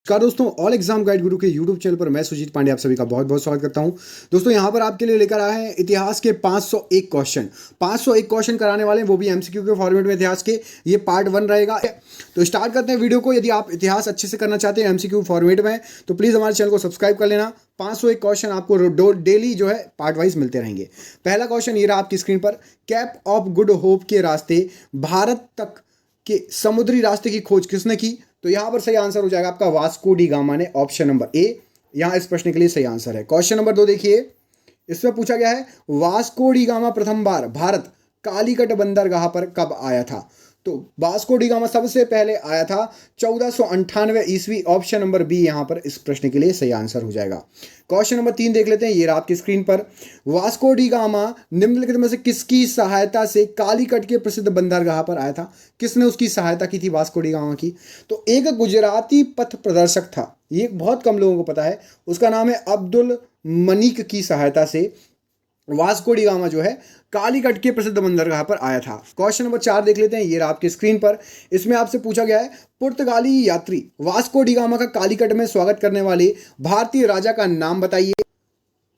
नमस्कार दोस्तों, all exam guide गुरु के यूट्यूब चैनल पर मैं सुजीत पांडे आप सभी का बहुत बहुत स्वागत करता हूं। दोस्तों यहां पर आपके लिए लेकर आए हैं इतिहास के 501 क्वेश्चन। 501 क्वेश्चन कराने वाले हैं, वो भी एमसीक्यू के फॉर्मेट में। इतिहास के ये पार्ट 1 रहेगा। तो स्टार्ट करते हैं वीडियो को। यदि आप इतिहास अच्छे से करना चाहते हैं एमसीक्यू फॉर्मेट में, तो प्लीज़ हमारे चैनल को सब्सक्राइब कर लेना। 501 क्वेश्चन आपको डेली जो है पार्ट वाइज मिलते रहेंगे। पहला क्वेश्चन ये रहा आपकी स्क्रीन पर। कैप ऑफ गुड होप के रास्ते भारत तक के समुद्री रास्ते की खोज किसने की? तो यहां पर सही आंसर हो जाएगा आपका वास्को डी गामा ने। ऑप्शन नंबर ए यहां इस प्रश्न के लिए सही आंसर है। क्वेश्चन नंबर 2 देखिए, इसमें पूछा गया है वास्को डी गामा प्रथम बार भारत कालीकट बंदरगाह पर कब आया था? तो वास्को डी गामा सबसे पहले आया था 1498 ईस्वी। ऑप्शन नंबर बी यहां पर इस प्रश्न के लिए सही आंसर हो जाएगा। क्वेश्चन नंबर 3 देख लेते हैं, ये रहा आपकी स्क्रीन पर। वास्को डी गामा निम्नलिखित में से किसकी सहायता से कालीकट के प्रसिद्ध बंदरगाह पर आया था? किसने उसकी सहायता की थी वास्को डी गामा की? तो एक गुजराती पथ प्रदर्शक था, ये बहुत कम लोगों को पता है, उसका नाम है अब्दुल मनीक की सहायता से वास्को डी गामा जो है कालीकट के प्रसिद्ध बंदरगाह पर आया था। क्वेश्चन नंबर 4 देख लेते हैं, ये रहा आपकी स्क्रीन पर। इसमें आपसे पूछा गया है पुर्तगाली यात्री वास्को डी गामा का कालीकट में स्वागत करने वाले भारतीय राजा का नाम बताइए।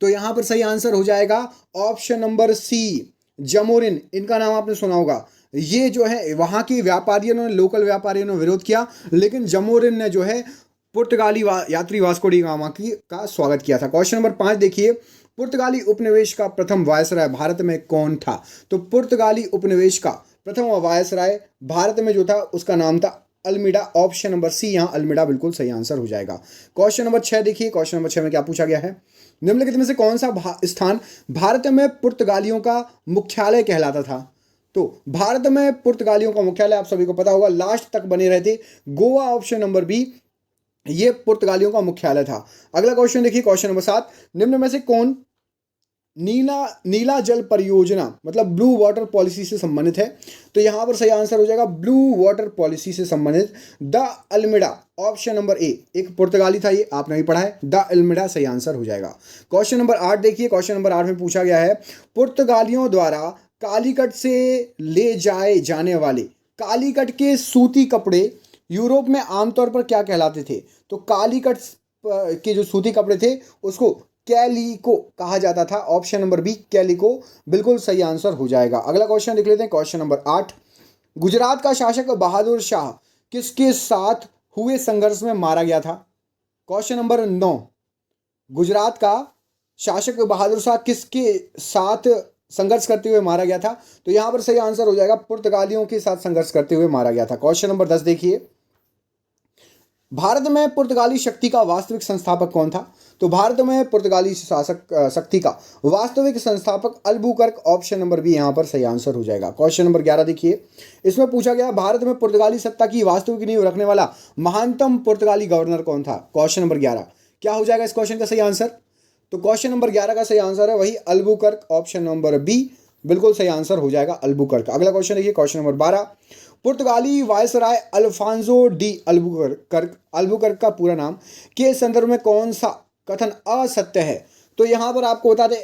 तो यहां पर सही आंसर हो जाएगा ऑप्शन नंबर सी, जमोरिन। इनका नाम आपने सुना होगा। ये जो है वहां के व्यापारियों ने, लोकल व्यापारियों ने विरोध किया, लेकिन जमोरिन ने जो है पुर्तगाली यात्री वास्को डी गामा की का स्वागत किया था। क्वेश्चन नंबर 5 देखिए, पुर्तगाली उपनिवेश का प्रथम वायसराय भारत में कौन था? तो पुर्तगाली उपनिवेश का प्रथम वायसराय भारत में जो था उसका नाम था अल्मीडा। ऑप्शन नंबर सी यहां अल्मीडा बिल्कुल सही आंसर हो जाएगा। क्वेश्चन नंबर 6 देखिए, क्वेश्चन नंबर 6 में क्या पूछा गया है? निम्नलिखित में से कौन सा स्थान भारत में पुर्तगालियों का मुख्यालय कहलाता था? तो भारत में पुर्तगालियों का मुख्यालय आप सभी को पता होगा, लास्ट तक बने रहे थे, गोवा। ऑप्शन नंबर बी ये पुर्तगालियों का मुख्यालय था। अगला क्वेश्चन देखिए, क्वेश्चन नंबर 7। निम्न में से कौन नीला जल परियोजना मतलब ब्लू वाटर पॉलिसी से संबंधित है? तो यहां पर सही आंसर हो जाएगा ब्लू वाटर पॉलिसी से संबंधित द अल्मीडा। ऑप्शन नंबर ए, एक पुर्तगाली था, ये आपने भी पढ़ा है, द अल्मीडा सही आंसर हो जाएगा। क्वेश्चन नंबर 8 देखिए, क्वेश्चन नंबर 8 में पूछा गया है पुर्तगालियों द्वारा कालीकट से ले जाए जाने वाले कालीकट के सूती कपड़े यूरोप में आमतौर पर क्या कहलाते थे? तो कालीकट के जो सूती कपड़े थे उसको कैलिको कहा जाता था। ऑप्शन नंबर बी कैलिको बिल्कुल सही आंसर हो जाएगा। अगला क्वेश्चन देख लेते हैं, क्वेश्चन नंबर 8। गुजरात का शासक बहादुर शाह किसके साथ हुए संघर्ष में मारा गया था? Question number 9। गुजरात का शासक बहादुर शाह किसके साथ संघर्ष करते हुए मारा गया था? तो यहां पर सही आंसर हो जाएगा पुर्तगालियों के साथ संघर्ष करते हुए मारा गया था। क्वेश्चन नंबर 10 देखिए, भारत में पुर्तगाली शक्ति का वास्तविक संस्थापक कौन था? तो भारत में पुर्तगाली शासक शक्ति का वास्तविक संस्थापक अल्बुकर्क। ऑप्शन नंबर बी यहां पर सही आंसर हो जाएगा। क्वेश्चन नंबर 11 देखिए, इसमें पूछा गया भारत में पुर्तगाली सत्ता की वास्तविक नींव रखने वाला महानतम पुर्तगाली गवर्नर कौन था? क्वेश्चन नंबर 11 क्या हो जाएगा इस क्वेश्चन का सही आंसर? तो क्वेश्चन नंबर 11 का सही आंसर है वही अल्बुकर्क। ऑप्शन नंबर बी बिल्कुल सही आंसर हो जाएगा अल्बुकर्क। अगला क्वेश्चन देखिए, क्वेश्चन नंबर 12। पुर्तगाली वायसराय अल्फांसो डी अल्बुकर्क का पूरा नाम के संदर्भ में कौन सा कथन असत्य है? तो यहां पर आपको बता दें,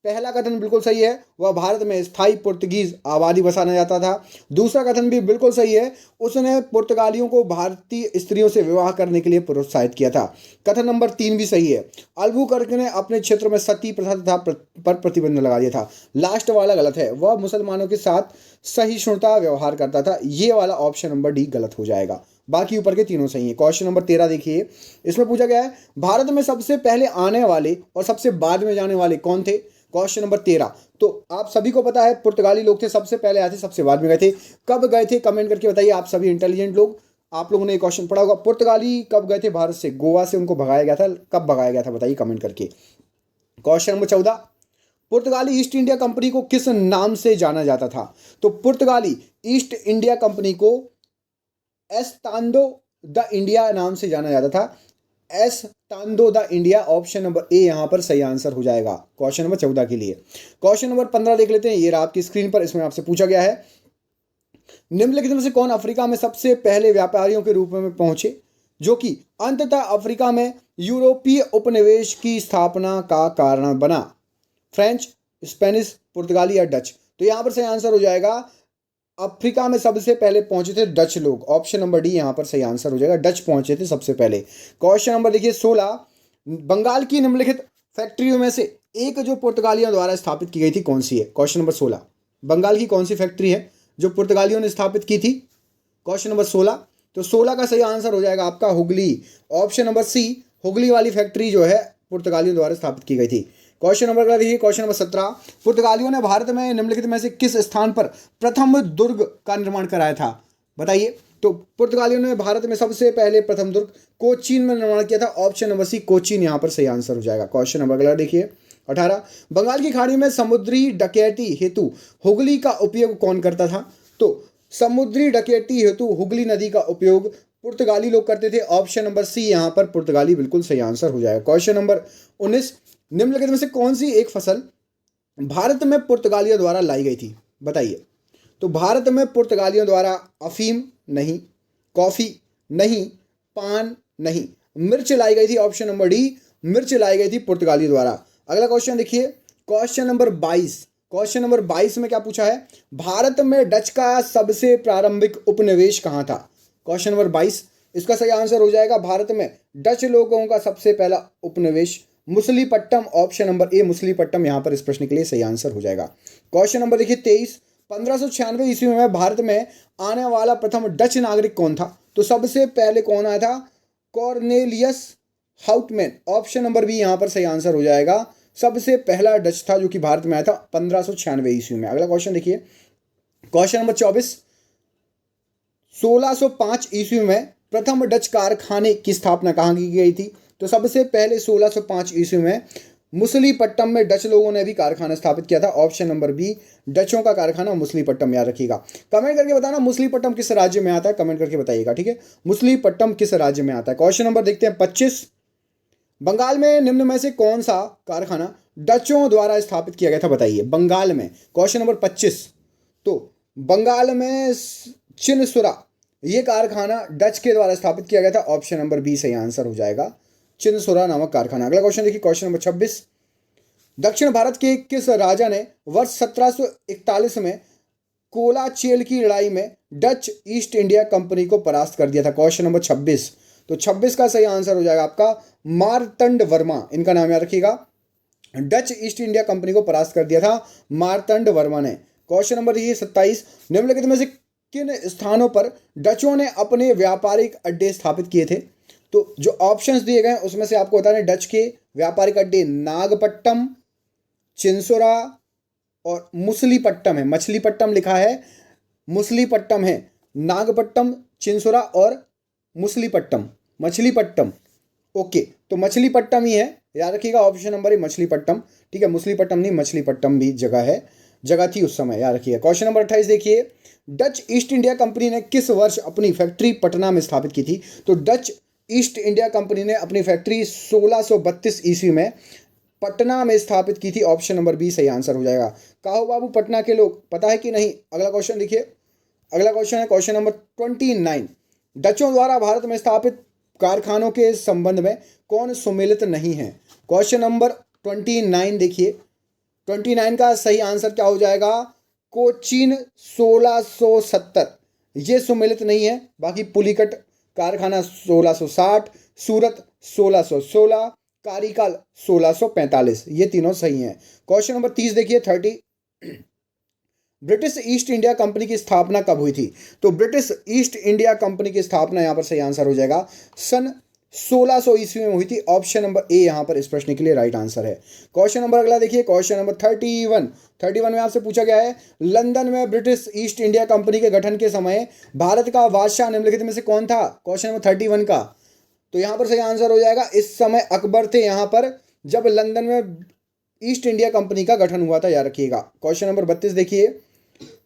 पहला कथन बिल्कुल सही है, वह भारत में स्थायी पुर्तगीज आबादी बसाना चाहता था। दूसरा कथन भी बिल्कुल सही है, उसने पुर्तगालियों को भारतीय स्त्रियों से विवाह करने के लिए प्रोत्साहित किया था। कथन नंबर 3 भी सही है, अल्बुकर्क ने अपने क्षेत्र में सती प्रथा पर प्रतिबंध लगा दिया था। लास्ट वाला गलत है, वह मुसलमानों के साथ सहिष्णुता व्यवहार करता था। ये वाला ऑप्शन नंबर डी गलत हो जाएगा, बाकी ऊपर के तीनों सही है। क्वेश्चन नंबर 13 देखिए, इसमें पूछा गया है भारत में सबसे पहले आने वाले और सबसे बाद में जाने वाले कौन थे? Question number 13। तो आप सभी को पता है पुर्तगाली लोग थे, सबसे पहले आए थे, सबसे बाद में गए थे। कब गए थे कमेंट करके बताइए, आप सभी इंटेलिजेंट लोग, आप लोगों ने ये क्वेश्चन पढ़ा होगा। पुर्तगाली कब गए थे भारत से? गोवा से उनको भगाया गया था, कब भगाया गया था बताइए कमेंट करके। Question number 14। पुर्तगाली ईस्ट इंडिया कंपनी को किस नाम से जाना जाता था? तो पुर्तगाली ईस्ट इंडिया कंपनी को एस्तांदो द इंडिया नाम से जाना जाता था। Estado da India. Option number A यहां पर सही आंसर हो जाएगा क्वेश्चन नंबर 14 के लिए। क्वेश्चन नंबर 15 देख लेते हैं, ये रहा आपकी स्क्रीन पर। इसमें आपसे पूछा गया है निम्नलिखित में से कौन अफ्रीका में सबसे पहले व्यापारियों के रूप में पहुंचे जो कि अंततः अफ्रीका में यूरोपीय उपनिवेश की स्थापना का कारण बना? फ्रेंच, स्पेनिश, पुर्तगाली या डच? तो यहां पर सही आंसर हो जाएगा अफ्रीका में सबसे पहले पहुंचे थे डच लोग। ऑप्शन नंबर डी यहाँ पर सही आंसर हो जाएगा, डच पहुंचे थे सबसे पहले। क्वेश्चन नंबर देखिए 16, बंगाल की निम्नलिखित फैक्ट्रियों में से एक जो पुर्तगालियों द्वारा स्थापित की गई थी कौन सी है? क्वेश्चन नंबर 16, बंगाल की कौन सी फैक्ट्री है जो पुर्तगालियों ने स्थापित की थी? क्वेश्चन नंबर 16, तो 16 का सही आंसर हो जाएगा आपका हुगली। ऑप्शन नंबर सी, हुगली वाली फैक्ट्री जो है पुर्तगालियों द्वारा स्थापित की गई थी। क्वेश्चन नंबर अगला देखिए, क्वेश्चन नंबर 17, पुर्तगालियों ने भारत में निम्नलिखित में से किस स्थान पर प्रथम दुर्ग का निर्माण कराया था? बताइए। तो पुर्तगालियों ने भारत में सबसे पहले प्रथम दुर्ग कोचीन में निर्माण किया था। ऑप्शन नंबर सी, कोचीन यहाँ पर सही आंसर हो जाएगा। क्वेश्चन नंबर अगला देखिए 18, बंगाल की खाड़ी में समुद्री डकैती हेतु हुगली का उपयोग कौन करता था? तो समुद्री डकैती हेतु हुगली नदी का उपयोग पुर्तगाली लोग करते थे। ऑप्शन नंबर सी यहाँ पर पुर्तगाली बिल्कुल सही आंसर हो जाएगा। क्वेश्चन नंबर 19, निम्नलिखित में से कौन सी एक फसल भारत में पुर्तगालियों द्वारा लाई गई थी? बताइए। तो भारत में पुर्तगालियों द्वारा अफीम नहीं, कॉफी नहीं, पान नहीं, मिर्च लाई गई थी। ऑप्शन नंबर डी, मिर्च लाई गई थी पुर्तगालियों द्वारा। अगला क्वेश्चन देखिए, क्वेश्चन नंबर 22। क्वेश्चन नंबर 22 में क्या पूछा है? भारत में डच का सबसे प्रारंभिक उपनिवेश कहाँ था? क्वेश्चन नंबर 22, इसका सही आंसर हो जाएगा भारत में डच लोगों का सबसे पहला उपनिवेश मुसलीपट्टम। ऑप्शन नंबर ए, मुसलीपट्टम यहाँ पर इस प्रश्न के लिए सही आंसर हो जाएगा। क्वेश्चन नंबर देखिए 23, 1596 ईस्वी में भारत में आने वाला प्रथम डच नागरिक कौन था? तो सबसे पहले कौन आया था? Cornelius Houtman. Option number B यहाँ पर सही आंसर हो जाएगा, सबसे पहला डच था जो कि भारत में आया था 1596 ईस्वी में। अगला क्वेश्चन देखिए, क्वेश्चन नंबर 24, 1605 ईस्वी में प्रथम डच कारखाने की स्थापना कहाँ की गई थी? तो सबसे पहले 1605 ईस्वी में मुसलीपट्टम में डच लोगों ने भी कारखाना स्थापित किया था। ऑप्शन नंबर बी, डचों का कारखाना मुसलीपट्टम, याद रखिएगा। कमेंट करके बताना मुसलीपट्टम किस राज्य में आता है, कमेंट करके बताइएगा, ठीक है। मुसलीपट्टम किस राज्य में आता है। क्वेश्चन नंबर देखते हैं 25, बंगाल में निम्न में से कौन सा कारखाना डचों द्वारा स्थापित किया गया था? बताइए। बंगाल में, क्वेश्चन नंबर 25, तो बंगाल में चिनसुरा ये कारखाना डच के द्वारा स्थापित किया गया था। ऑप्शन नंबर बी सही आंसर हो जाएगा, चिनसुरा नामक कारखाना। अगला क्वेश्चन देखिए, क्वेश्चन नंबर 26, दक्षिण भारत के किस राजा ने वर्ष 1741 में कोलाचेल की लड़ाई में डच ईस्ट इंडिया कंपनी को परास्त कर दिया था? क्वेश्चन नंबर 26, तो 26 का सही आंसर हो जाएगा आपका मार्तंड वर्मा, इनका नाम याद रखिएगा। डच ईस्ट इंडिया कंपनी को परास्त कर दिया था मार्तंड वर्मा ने। क्वेश्चन नंबर ये 27, निम्नलिखित में से किन स्थानों पर डचों ने अपने व्यापारिक अड्डे स्थापित किए थे? तो जो ऑप्शंस दिए गए हैं उसमें से आपको बताना, डच के व्यापारिक अड्डे नागपट्टम, चिंसुरा और मुसलीपट्टम है। मछलीपट्टम लिखा है, मुसलीपट्टम है। नागपट्टम, चिंसुरा और मुसलीपट्टम, मछलीपट्टम। ओके, तो मछलीपट्टम ही है, याद रखिएगा। ऑप्शन नंबर ए मछलीपट्टम, ठीक है। मुसलीपट्टम नहीं, मछलीपट्टम भी जगह है, जगह थी उस समय, याद रखिएगा। क्वेश्चन नंबर 28 देखिए, डच ईस्ट इंडिया कंपनी ने किस वर्ष अपनी फैक्ट्री पटना में स्थापित की थी? तो डच ईस्ट इंडिया कंपनी ने अपनी फैक्ट्री 1632 ईस्वी में पटना में स्थापित की थी। ऑप्शन नंबर बी सही आंसर हो जाएगा। काहो बाबू पटना के लोग, पता है कि नहीं? अगला क्वेश्चन देखिए, अगला क्वेश्चन है क्वेश्चन नंबर 29, डचों द्वारा भारत में स्थापित कारखानों के संबंध में कौन सुमेलित नहीं है? क्वेश्चन नंबर 29 देखिए, 29 का सही आंसर क्या हो जाएगा? कोचीन 1670, ये सुमेलित नहीं है। बाकी पुलिकट कारखाना 1660, सूरत 1616, कारिकाल 1645, ये तीनों सही हैं। क्वेश्चन नंबर 30 देखिए, 30, ब्रिटिश ईस्ट इंडिया कंपनी की स्थापना कब हुई थी? तो ब्रिटिश ईस्ट इंडिया कंपनी की स्थापना यहाँ पर सही आंसर हो जाएगा सन 1600 ईस्वी में हुई थी। ऑप्शन नंबर ए यहाँ पर इस प्रश्न के लिए राइट आंसर है। क्वेश्चन नंबर अगला देखिए, क्वेश्चन नंबर 31 में आपसे पूछा गया है, लंदन में ब्रिटिश ईस्ट इंडिया कंपनी के गठन के समय भारत का बादशाह निम्नलिखित में से कौन था? क्वेश्चन नंबर 31 का, तो यहाँ पर सही आंसर हो जाएगा, इस समय अकबर थे यहाँ पर, जब लंदन में ईस्ट इंडिया कंपनी का गठन हुआ था, याद रखिएगा। क्वेश्चन नंबर 32 देखिए,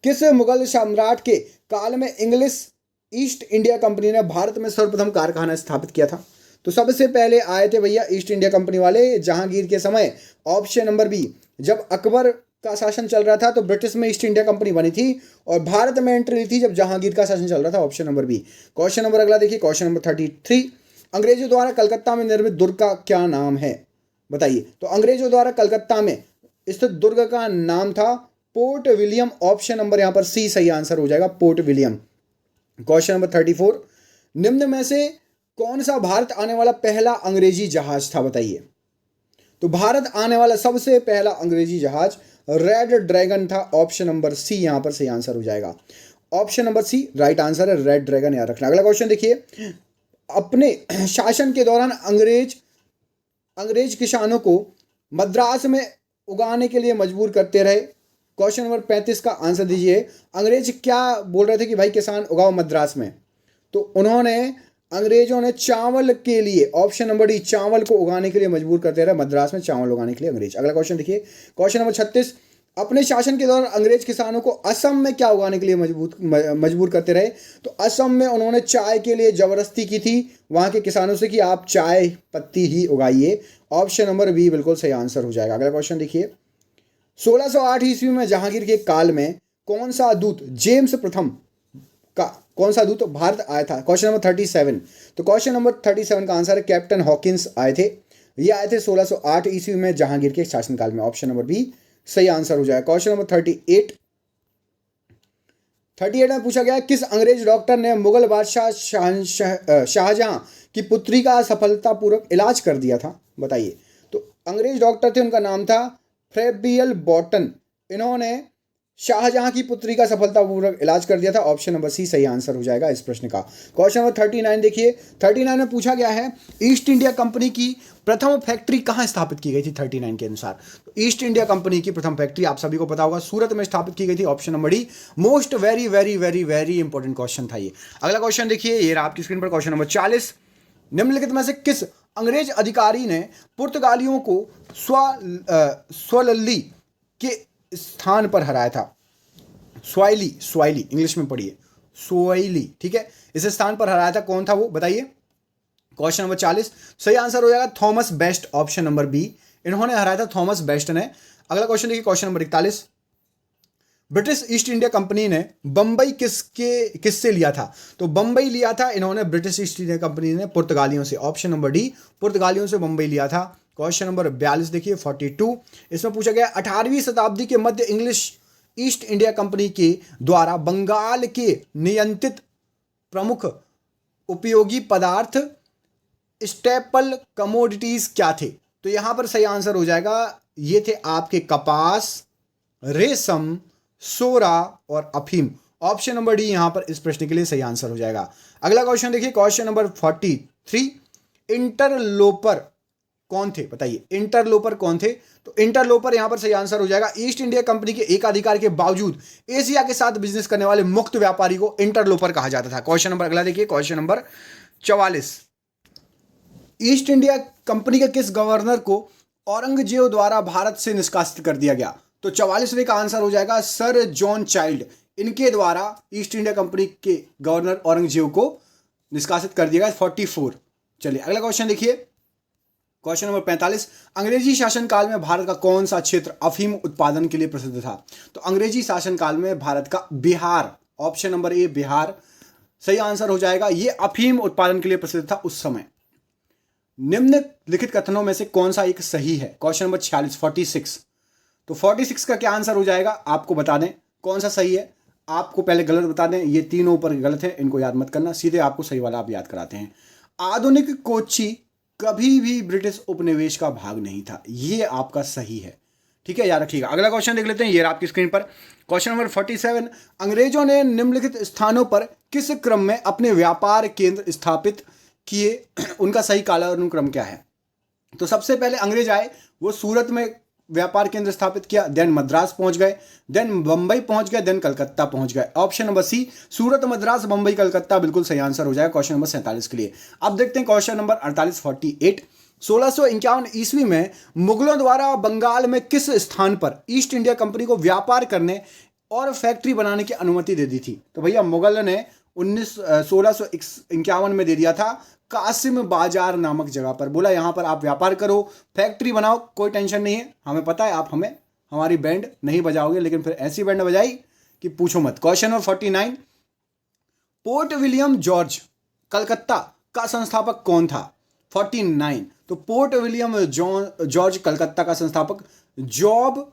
किस मुगल सम्राट के काल में इंग्लिश ईस्ट इंडिया कंपनी ने भारत में सर्वप्रथम कारखाना स्थापित किया था? तो सबसे पहले आए थे भैया ईस्ट इंडिया कंपनी वाले जहांगीर के समय। ऑप्शन नंबर बी, जब अकबर का शासन चल रहा था तो ब्रिटिश में ईस्ट इंडिया कंपनी बनी थी और भारत में एंट्री ली थी जब जहांगीर का शासन चल रहा था। Option number B. Question number अगला देखिए, क्वेश्चन नंबर 33, अंग्रेजों द्वारा कलकत्ता में निर्मित दुर्ग का क्या नाम है? बताइए। तो अंग्रेजों द्वारा कलकत्ता में स्थित दुर्ग का नाम था पोर्ट विलियम, ऑप्शन नंबर यहां पर सी सही आंसर हो जाएगा, पोर्ट विलियम। क्वेश्चन नंबर 34, निम्न में से कौन सा भारत आने वाला पहला अंग्रेजी जहाज था, बताइए। तो भारत आने वाला सबसे पहला अंग्रेजी जहाज रेड ड्रैगन था, ऑप्शन नंबर सी यहां पर सही आंसर हो जाएगा। Option number C right answer है, रेड ड्रैगन याद रखना। अगला क्वेश्चन देखिए, अपने शासन के दौरान अंग्रेज किसानों को मद्रास में उगाने के लिए मजबूर करते रहे। क्वेश्चन नंबर 35 का आंसर दीजिए। अंग्रेज क्या बोल रहे थे कि भाई किसान उगाओ मद्रास में, तो अंग्रेजों ने चावल के लिए, ऑप्शन नंबर डी, चावल को उगाने के लिए मजबूर करते रहे, मद्रास में चावल उगाने के लिए अंग्रेज। अगला क्वेश्चन देखिए, क्वेश्चन नंबर 36, अपने शासन के दौरान अंग्रेज किसानों को असम में क्या उगाने के लिए मजबूर करते रहे। तो असम में उन्होंने चाय के लिए जबरदस्ती की थी वहां के किसानों से कि आप चाय पत्ती ही उगाइए। ऑप्शन नंबर बी बिल्कुल सही आंसर हो जाएगा। अगला क्वेश्चन देखिए, 1608 ईस्वी में जहांगीर के काल में कौन सा दूत, जेम्स प्रथम का कौन सा दूत भारत आया था। क्वेश्चन नंबर 37, तो क्वेश्चन नंबर 37 का आंसर है कैप्टन हॉकिंस आए थे। ये आए थे 1608 ईस्वी में जहांगीर के शासनकाल में, ऑप्शन नंबर बी सही आंसर हो जाएगा। क्वेश्चन नंबर 38 में पूछा गया, किस अंग्रेज डॉक्टर ने मुगल बादशाह शाहजहां की पुत्री का सफलतापूर्वक इलाज कर दिया था, बताइए। तो अंग्रेज डॉक्टर थे, उनका नाम था फ्रेबियल बॉटन। इन्होंने शाहजहां की पुत्री का सफलतापूर्वक इलाज कर दिया था, ऑप्शन नंबर सी सही आंसर हो जाएगा इस प्रश्न का। क्वेश्चन नंबर 39 देखिए, 39 में पूछा गया है, ईस्ट इंडिया कंपनी की प्रथम फैक्ट्री कहां स्थापित की गई थी 39 के अनुसार। तो ईस्ट इंडिया कंपनी की प्रथम फैक्ट्री आप सभी को पता होगा सूरत में स्थापित की गई थी, option number D. Most very very very very important question था ये। अगला क्वेश्चन देखिए, ये आपकी स्क्रीन पर क्वेश्चन नंबर 40, निम्नलिखित में से किस अंग्रेज अधिकारी ने पुर्तगालियों को स्वलल्ली के स्थान पर हराया था। स्वाइली इंग्लिश में पढ़िए, स्वाइली, ठीक है, इस स्थान पर हराया था, कौन था वो, बताइए। क्वेश्चन नंबर 40 सही आंसर हो जाएगा Thomas Best, option number B, इन्होंने हराया था थॉमस बेस्ट ने। अगला क्वेश्चन देखिए, question number 41, British East India Company ने बंबई किससे लिया था। तो बंबई लिया था इन्होंने, ब्रिटिश ईस्ट इंडिया कंपनी ने पुर्तगालियों से, ऑप्शन नंबर डी, पुर्तगालियों से बंबई लिया था। क्वेश्चन नंबर 42 देखिए 42, इसमें पूछा गया 18वीं शताब्दी के मध्य इंग्लिश ईस्ट इंडिया कंपनी के द्वारा बंगाल के नियंत्रित प्रमुख उपयोगी पदार्थ स्टेपल कमोडिटीज क्या थे। तो यहां पर सही आंसर हो जाएगा, ये थे आपके कपास, रेशम, सोरा और अफीम। ऑप्शन नंबर डी यहां पर इस प्रश्न के लिए सही आंसर हो जाएगा। अगला क्वेश्चन देखिए, क्वेश्चन नंबर 43, इंटरलोपर कौन थे, बताइए। इंटरलोपर कौन थे। तो इंटरलोपर यहां पर सही आंसर हो जाएगा, ईस्ट इंडिया कंपनी के एकाधिकार के बावजूद एशिया के साथ बिजनेस करने वाले मुक्त व्यापारी को इंटरलोपर कहा जाता था। क्वेश्चन नंबर अगला देखिए, question number 44, east India company के किस गवर्नर को औरंगजेब द्वारा भारत से निष्कासित कर दिया गया। तो 44वें का आंसर हो जाएगा सर जॉन चाइल्ड, इनके द्वारा ईस्ट इंडिया कंपनी के गवर्नर औरंगजेब को निष्कासित कर दिया गया। 44। चलिए अगला क्वेश्चन देखिए, क्वेश्चन नंबर 45, अंग्रेजी शासनकाल में भारत का कौन सा क्षेत्र अफीम उत्पादन के लिए प्रसिद्ध था। तो अंग्रेजी शासनकाल में भारत का बिहार, ऑप्शन नंबर ए बिहार सही आंसर हो जाएगा। ये अफीम उत्पादन के लिए प्रसिद्ध था उस समय। निम्नलिखित कथनों में से कौन सा एक सही है। Question number 46। तो 46 का क्या आंसर हो जाएगा आपको बता दें कौन सा सही है। आपको पहले गलत बता दें, ये तीनों ऊपर गलत है, इनको याद मत करना, सीधे आपको सही वाला आप याद कराते हैं। आधुनिक कोच्चि कभी भी ब्रिटिश उपनिवेश का भाग नहीं था, ये आपका सही है, ठीक है, याद रखिएगा। अगला क्वेश्चन देख लेते हैं, ये आपकी स्क्रीन पर क्वेश्चन नंबर 47, अंग्रेजों ने निम्नलिखित स्थानों पर किस क्रम में अपने व्यापार केंद्र स्थापित किए, उनका सही कालानुक्रम क्या है। तो सबसे पहले अंग्रेज आए, वो सूरत में व्यापार केंद्र स्थापित किया, देन मद्रास पहुंच गए, देन बंबई पहुंच गए, देन कलकत्ता पहुंच गए। ऑप्शन नंबर सी सूरत, मद्रास, बंबई, कलकत्ता बिल्कुल सही आंसर हो जाएगा क्वेश्चन नंबर 47 के लिए। अब देखते हैं क्वेश्चन नंबर 48। 1651 ईस्वी में मुगलों द्वारा बंगाल में किस स्थान पर ईस्ट इंडिया कंपनी को व्यापार करने और फैक्ट्री बनाने की अनुमति दे दी थी। तो भैया मुगल ने 1651 में दे दिया था कासिम बाजार नामक जगह पर, बोला यहां पर आप व्यापार करो, फैक्ट्री बनाओ, कोई टेंशन नहीं है, हमें पता है आप हमें हमारी बैंड नहीं बजाओगे, लेकिन फिर ऐसी बैंड बजाई कि पूछो मत। Question number 49, port William George Calcutta का संस्थापक कौन था। 49, तो पोर्ट विलियम जॉर्ज कलकत्ता का संस्थापक जॉब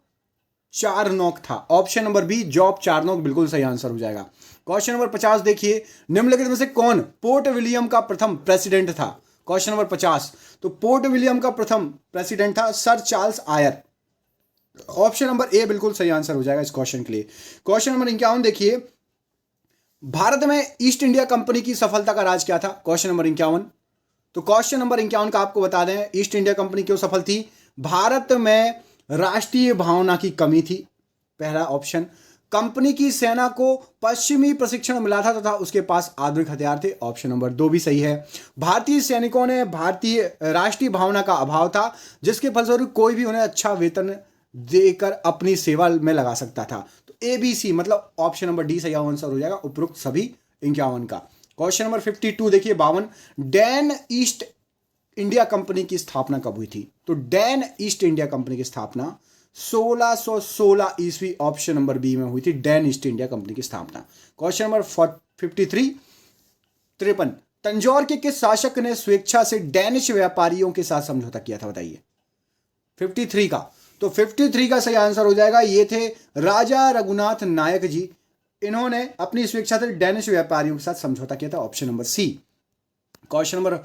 चारनोक था। ऑप्शन नंबर बी जॉब चारनोक बिल्कुल सही आंसर हो जाएगा। क्वेश्चन नंबर 50 देखिए, निम्नलिखित में से कौन पोर्ट विलियम का प्रथम प्रेसिडेंट था? क्वेश्चन नंबर 50, तो पोर्ट विलियम का प्रथम प्रेसिडेंट था Sir Charles Eyre. Option number A बिल्कुल सही आंसर हो जाएगा इस क्वेश्चन के लिए। क्वेश्चन नंबर 51 देखिए, भारत में ईस्ट इंडिया कंपनी की सफलता का राज क्या था? क्वेश्चन नंबर 51, तो क्वेश्चन नंबर 51 का आपको बता दें, ईस्ट इंडिया कंपनी क्यों सफल थी? भारत में राष्ट्रीय भावना की कमी थी, पहला ऑप्शन। कंपनी की सेना को पश्चिमी प्रशिक्षण मिला था तथा उसके पास आधुनिक हथियार थे, ऑप्शन नंबर 2 भी सही है। भारतीय सैनिकों ने भारतीय राष्ट्रीय भावना का अभाव था, जिसके फलस्वरूप कोई भी उन्हें अच्छा वेतन देकर अपनी सेवा में लगा सकता था। तो ए बी सी मतलब ऑप्शन नंबर डी सही आंसर हो जाएगा उपरोक्त सभी 51 का। क्वेश्चन नंबर 52 देखिए 52, डैन ईस्ट इंडिया कंपनी की स्थापना कब हुई थी? तो डैन ईस्ट इंडिया कंपनी की स्थापना 1616 ईस्वी, ऑप्शन नंबर बी में हुई थी डैन ईस्ट इंडिया कंपनी की स्थापना। क्वेश्चन नंबर 53 53, तंजौर के किस शासक ने स्वेच्छा से डैनिश व्यापारियों के साथ समझौता किया था? बताइए 53 का। तो 53 का सही आंसर हो जाएगा, ये थे राजा रघुनाथ नायक जी। इन्होंने अपनी स्वेच्छा से डैनिश व्यापारियों के साथ समझौता किया था, option number C. Question number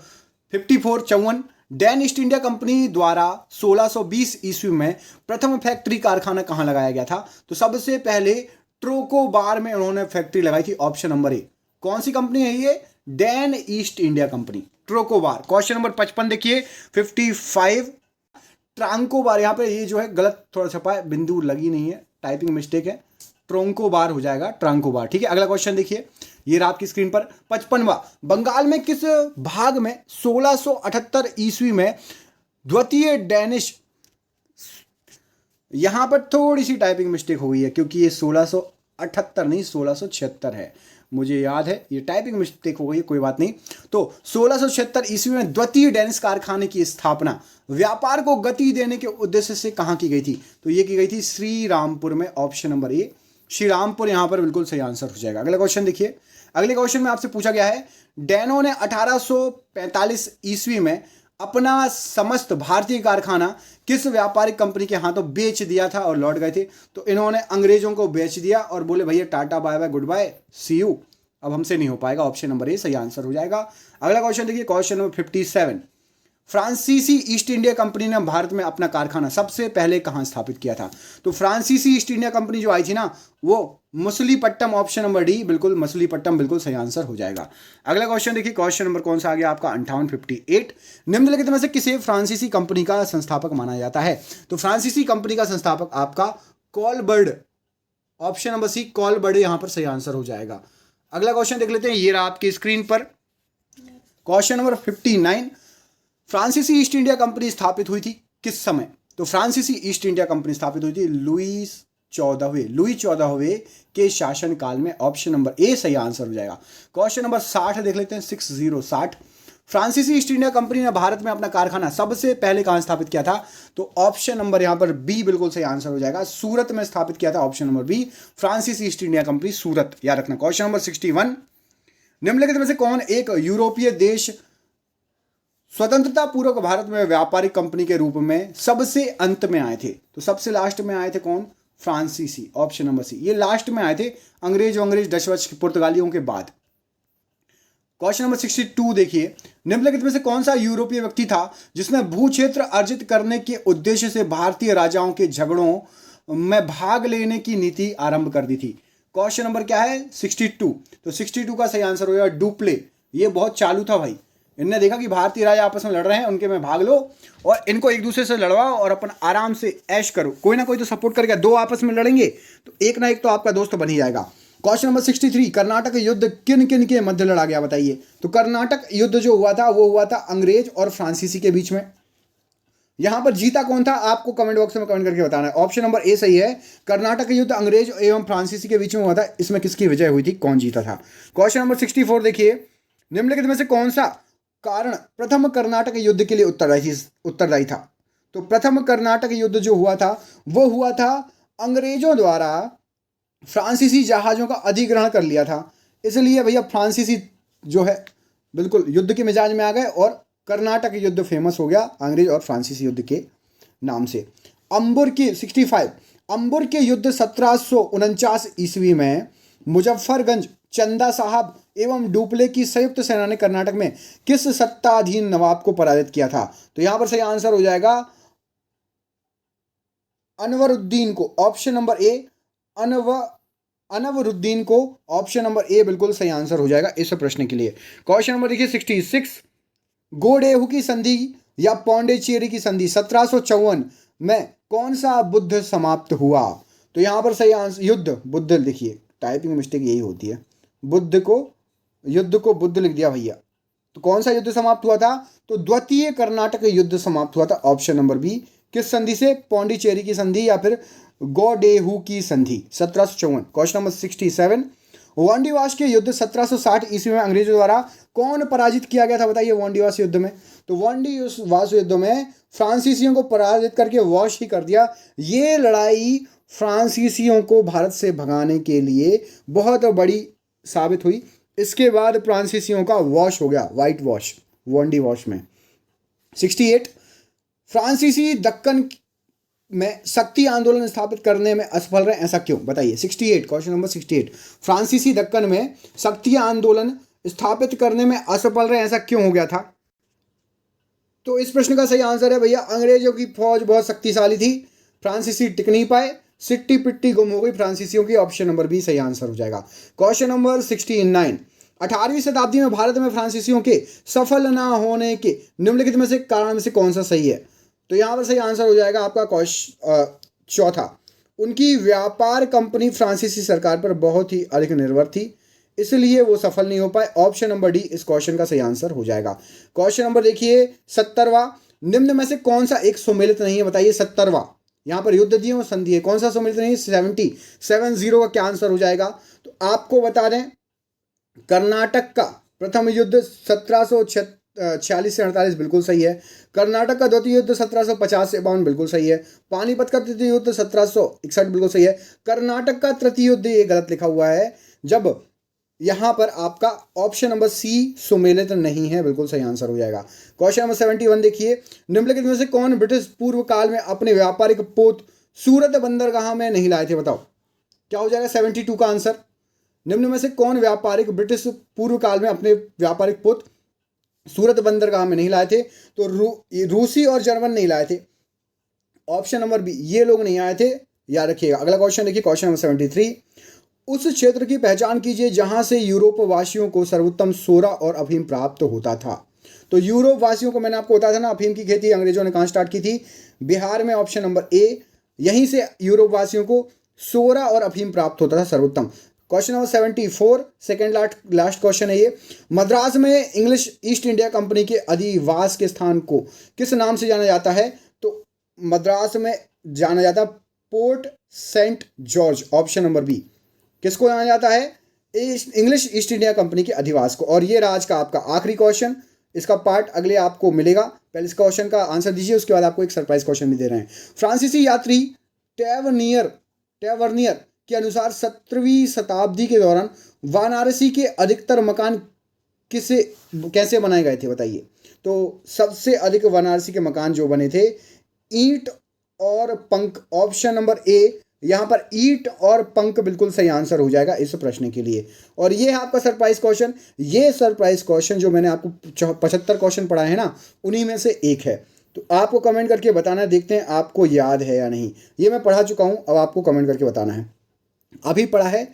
54 डैन ईस्ट इंडिया कंपनी द्वारा 1620 ईस्वी में प्रथम फैक्ट्री कारखाना कहां लगाया गया था? तो सबसे पहले ट्रोकोबार में उन्होंने फैक्ट्री लगाई थी, ऑप्शन नंबर ए। कौन सी कंपनी है ये? Dan East India Company, Tranquebar. Question number 55 देखिए 55, ट्रांकोबार, यहां पर ये जो है गलत थोड़ा छपा है, बिंदु लगी नहीं है, टाइपिंग मिस्टेक है, ट्रोंकोबार हो जाएगा, ट्रांकोबार। ठीक है, अगला क्वेश्चन देखिए, ये रहा आपकी स्क्रीन पर 55वां, बंगाल में किस भाग में 1678 ईस्वी में द्वितीय डैनिश, यहां पर थोड़ी सी टाइपिंग मिस्टेक हो गई है क्योंकि ये 1678 नहीं 1676 है, मुझे याद है, ये टाइपिंग मिस्टेक हो गई है, कोई बात नहीं। तो 1676 ईस्वी में द्वितीय डैनिश कारखाने की स्थापना व्यापार को गति देने के उद्देश्य से कहां की गई थी? तो ये की गई थी श्री रामपुर में, ऑप्शन नंबर ए श्री रामपुर यहां पर बिल्कुल सही आंसर हो जाएगा। अगला क्वेश्चन देखिए, अगले क्वेश्चन में आपसे पूछा गया है, डैनो ने 1845 ईस्वी में अपना समस्त भारतीय कारखाना किस व्यापारिक कंपनी के हाथों बेच दिया था और लौट गए थे? तो इन्होंने अंग्रेजों को बेच दिया और बोले भैया tata bye bye good bye see you, अब हमसे नहीं हो पाएगा, ऑप्शन नंबर ए सही आंसर हो जाएगा। अगला क्वेश्चन देखिए, क्वेश्चन नंबर 57, फ्रांसीसी ईस्ट इंडिया कंपनी ने भारत में अपना कारखाना सबसे पहले कहां स्थापित किया था? तो फ्रांसीसी ईस्ट इंडिया कंपनी जो आई थी ना, वो मछलीपट्टनम, ऑप्शन नंबर डी बिल्कुल मछलीपट्टनम बिल्कुल सही आंसर हो जाएगा। अगला क्वेश्चन देखिए, क्वेश्चन नंबर कौन सा आ गया आपका 58 निम्नलिखित में से किसे फ्रांसीसी कंपनी का संस्थापक माना जाता है? तो फ्रांसीसी कंपनी का संस्थापक आपका कॉलबर्ड, ऑप्शन नंबर सी कॉलबर्ड यहां पर सही आंसर हो जाएगा। अगला क्वेश्चन देख लेते हैं, ये रहा आपकी स्क्रीन पर क्वेश्चन नंबर 59, फ्रांसीसी ईस्ट इंडिया कंपनी स्थापित हुई थी किस समय? तो फ्रांसीसी ईस्ट इंडिया कंपनी स्थापित हुई थी लुई 14वें के शासन काल में, ऑप्शन नंबर ए सही आंसर हो जाएगा। क्वेश्चन नंबर 60 देख लेते हैं, 60 फ्रांसीसी ईस्ट इंडिया कंपनी ने भारत में अपना कारखाना सबसे पहले कहां स्थापित किया था? तो ऑप्शन नंबर यहां पर बी बिल्कुल सही आंसर हो जाएगा, सूरत में स्थापित किया था, ऑप्शन नंबर बी फ्रांसीसी ईस्ट इंडिया कंपनी सूरत, याद रखना। क्वेश्चन नंबर 61, निम्नलिखित में से कौन एक यूरोपीय देश स्वतंत्रता पूर्वक भारत में व्यापारिक कंपनी के रूप में सबसे अंत में आए थे? तो सबसे लास्ट में आए थे कौन? फ्रांसीसी, ऑप्शन नंबर सी, ये लास्ट में आए थे, अंग्रेज डच वच पुर्तगालियों के बाद। क्वेश्चन नंबर 62 देखिए, निम्नलिखित में से कौन सा यूरोपीय व्यक्ति था जिसने भू क्षेत्र अर्जित करने के उद्देश्य से भारतीय राजाओं के झगड़ों में भाग लेने की नीति आरंभ कर दी थी? क्वेश्चन नंबर क्या है? 62, तो 62 का सही आंसर हो जाएगा डुप्ले। ये बहुत चालू था भाई, इनने देखा कि भारतीय राजा आपस में लड़ रहे हैं, उनके में भाग लो और इनको एक दूसरे से लड़वाओ और अपन आराम से ऐश करो, कोई ना कोई तो सपोर्ट करेगा, दो आपस में लड़ेंगे तो एक ना एक तो आपका दोस्त बन ही जाएगा। क्वेश्चन नंबर 63, कर्नाटक युद्ध किन किन के मध्य लड़ा गया बताइए? तो कर्नाटक युद्ध जो हुआ था वो हुआ था अंग्रेज और फ्रांसीसी के बीच में। यहां पर जीता कौन था आपको कमेंट बॉक्स में कमेंट करके बताना है। ऑप्शन नंबर ए सही है, कर्नाटक युद्ध अंग्रेज एवं फ्रांसीसी के बीच में हुआ था, इसमें किसकी विजय हुई थी, कौन जीता था? क्वेश्चन नंबर 64 देखिए, निम्नलिखित में से कौन सा कारण प्रथम कर्नाटक युद्ध के लिए उत्तरदायी था? तो प्रथम कर्नाटक युद्ध जो हुआ था वो हुआ था अंग्रेजों द्वारा फ्रांसीसी जहाजों का अधिग्रहण कर लिया था, इसलिए भैया फ्रांसीसी जो है बिल्कुल युद्ध के मिजाज में आ गए और कर्नाटक युद्ध फेमस हो गया अंग्रेज और फ्रांसीसी युद्ध के नाम से। अंबुर की 65 अंबुर के युद्ध 1749 ईस्वी में मुजफ्फरगंज, चंदा साहब एवं डुप्ले की संयुक्त सेना ने कर्नाटक में किस सत्ताधीन नवाब को पराजित किया था? तो यहां पर सही आंसर हो जाएगा अनवरुद्दीन को, ऑप्शन नंबर ए अनवरुद्दीन को, ऑप्शन नंबर ए बिल्कुल सही आंसर हो जाएगा इस प्रश्न के लिए। क्वेश्चन नंबर देखिए 66, गोडेहू की संधि या पौंडीचेरी की संधि 1754 में कौन सा बुद्ध समाप्त हुआ? तो यहां पर सही आंसर युद्ध बुद्ध लिखिए, टाइपिंग मिस्टेक यही होती है, युद्ध को बुद्ध लिख दिया भैया। तो कौन सा युद्ध समाप्त हुआ था? तो द्वितीय कर्नाटक युद्ध समाप्त हुआ था, ऑप्शन नंबर बी। किस संधि से? पौंडीचेरी की संधि या फिर गोडेहू की संधि 1754। क्वेश्चन नंबर 67, वांडीवास के युद्ध 1760 ईस्वी में अंग्रेजों द्वारा कौन पराजित किया गया था? बताइए वांडीवास युद्ध में। तो वांडीवास युद्ध में फ्रांसीसियों को पराजित करके वॉश ही कर दिया। ये लड़ाई फ्रांसीसियों को भारत से भगाने के लिए बहुत बड़ी साबित हुई। इसके बाद फ्रांसीसियों का वॉश हो गया, व्हाइट वॉश, वांडीवास में। 68, फ्रांसीसी दक्कन में शक्ति आंदोलन स्थापित करने में असफल रहे, ऐसा क्यों? बताइए। 68, क्वेश्चन नंबर 68, फ्रांसीसी दक्कन में शक्ति आंदोलन स्थापित करने में असफल रहे, ऐसा क्यों हो गया था? तो इस प्रश्न का सही आंसर है भैया, अंग्रेजों की फौज बहुत शक्तिशाली थी, फ्रांसीसी टिक नहीं पाए, सिट्टी पिट्टी गुम हो गई फ्रांसीसियों की, ऑप्शन नंबर बी सही आंसर हो जाएगा। क्वेश्चन नंबर 69, 18वीं शताब्दी में भारत में फ्रांसीसियों के सफल न होने के निम्नलिखित में से कारण में से कौन सा सही है? तो यहाँ पर सही आंसर हो जाएगा आपका चौथा, उनकी व्यापार कंपनी फ्रांसीसी सरकार पर बहुत ही अधिक निर्भर थी, इसलिए वो सफल नहीं हो पाए, ऑप्शन नंबर डी इस क्वेश्चन का सही आंसर हो जाएगा। क्वेश्चन नंबर देखिए 70वां, निम्न में से कौन सा एक सुमेलित नहीं है? बताइए। 70वां, यहाँ पर युद्ध दिए और संधि है, कौन सा सुमेलित नहीं? 70 का क्या आंसर हो जाएगा? तो आपको बता दें, कर्नाटक का प्रथम युद्ध 1746 से 48 बिल्कुल सही है, कर्नाटक का द्वितीय युद्ध 1750 से 52 बिल्कुल सही है, पानीपत का तृतीय युद्ध 1761 बिल्कुल सही है, कर्नाटक का तृतीय युद्ध ये गलत लिखा हुआ है, जब यहां पर आपका ऑप्शन नंबर सी सुमेलित नहीं है, बिल्कुल सही आंसर हो जाएगा। क्वेश्चन नंबर 71 देखिए, निम्नलिखित में से कौन ब्रिटिश पूर्व काल में अपने व्यापारिक पोत सूरत बंदरगाह में नहीं लाए थे? बताओ क्या हो जाएगा 72 का आंसर। निम्न में से कौन व्यापारिक ब्रिटिश पूर्व काल में अपने व्यापारिक पोत सूरत बंदरगाह में नहीं लाए थे? तो रूसी और जर्मन नहीं लाए थे, ऑप्शन नंबर बी, ये लोग नहीं आए थे, याद रखिएगा। अगला क्वेश्चन देखिए, क्वेश्चन नंबर 73, उस क्षेत्र की पहचान कीजिए जहां से यूरोप वासियों को सर्वोत्तम सोरा और अफीम प्राप्त होता था। तो यूरोप वासियों को मैंने आपको बताया था ना, अफीम की खेती अंग्रेजों ने कहां स्टार्ट की थी? बिहार में, ऑप्शन नंबर ए, यहीं से यूरोप वासियों को सोरा और अफीम प्राप्त होता था सर्वोत्तम। Question number 74, second last question है ये, मद्रास में इंग्लिश ईस्ट इंडिया कंपनी के अधिवास के स्थान को किस नाम से जाना जाता है? तो मद्रास में जाना जाता Fort Saint George, option number B. किसको जाना जाता है? इंग्लिश ईस्ट इंडिया कंपनी के अधिवास को। और ये आज का आपका आखिरी क्वेश्चन, इसका पार्ट अगले आपको मिलेगा। पहले इस क्वेश्चन का आंसर दीजिए, उसके बाद आपको एक सरप्राइज क्वेश्चन भी दे रहे हैं। फ्रांसीसी यात्री टेवर्नियर के अनुसार 17वीं शताब्दी के दौरान वाराणसी के अधिकतर मकान कैसे बनाए गए थे? बताइए। तो सबसे अधिक वाराणसी के मकान जो बने थे, ईंट और पंख, ऑप्शन नंबर ए, यहाँ पर ईंट और पंख बिल्कुल सही आंसर हो जाएगा इस प्रश्न के लिए। और ये है आपका सरप्राइज क्वेश्चन। ये सरप्राइज क्वेश्चन जो मैंने आपको 75 क्वेश्चन पढ़ाए हैं ना, उन्हीं में से एक है। तो आपको कमेंट करके बताना है, देखते हैं आपको याद है या नहीं। ये मैं पढ़ा चुका हूँ, अब आपको कमेंट करके बताना है। अभी पढ़ा है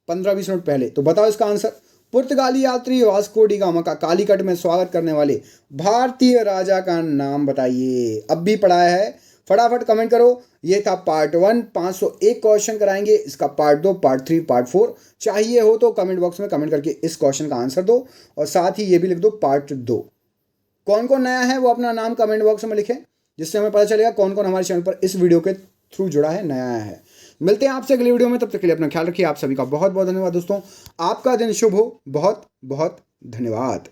15-20 मिनट पहले। तो बताओ इसका आंसर। पुर्तगाली यात्री वास्को डी गामा का कालीकट में स्वागत करने वाले भारतीय राजा का नाम बताइए। अब भी पढ़ाया है, फटाफट कमेंट करो। ये था पार्ट 1, 501 क्वेश्चन कराएंगे। इसका पार्ट 2, पार्ट 3, पार्ट 4 चाहिए हो तो कमेंट बॉक्स में कमेंट करके इस क्वेश्चन का आंसर दो, और साथ ही ये भी लिख दो पार्ट 2। कौन कौन नया है वो अपना नाम कमेंट बॉक्स में लिखें, जिससे हमें पता चलेगा कौन कौन हमारे चैनल पर इस वीडियो के थ्रू जुड़ा है, नया आया है। मिलते हैं आपसे अगली वीडियो में, तब तक के लिए अपना ख्याल रखिए। आप सभी का बहुत बहुत धन्यवाद दोस्तों। आपका दिन शुभ हो। बहुत बहुत धन्यवाद।